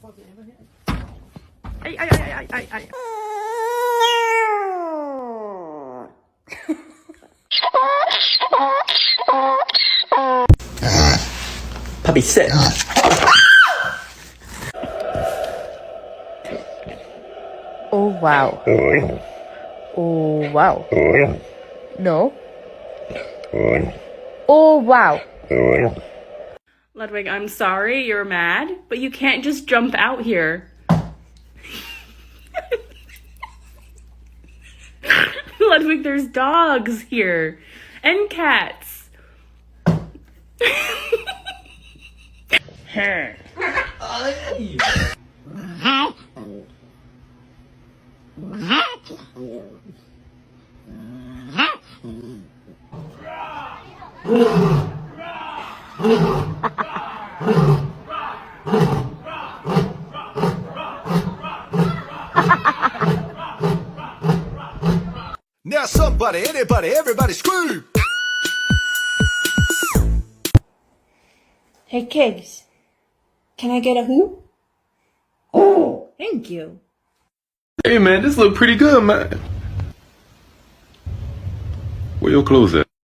Ay, ay, ay, ay, ay, ay. Puppy, sit. Oh, wow. Oh, wow. No. Oh, wow. Ludwig, I'm sorry you're mad, but you can't just jump out here. Ludwig, there's dogs here. And cats. Now somebody, anybody, everybody scream! Hey kids, can I get a who? Oh, thank you. Hey man, this look pretty good, man. Where your clothes at?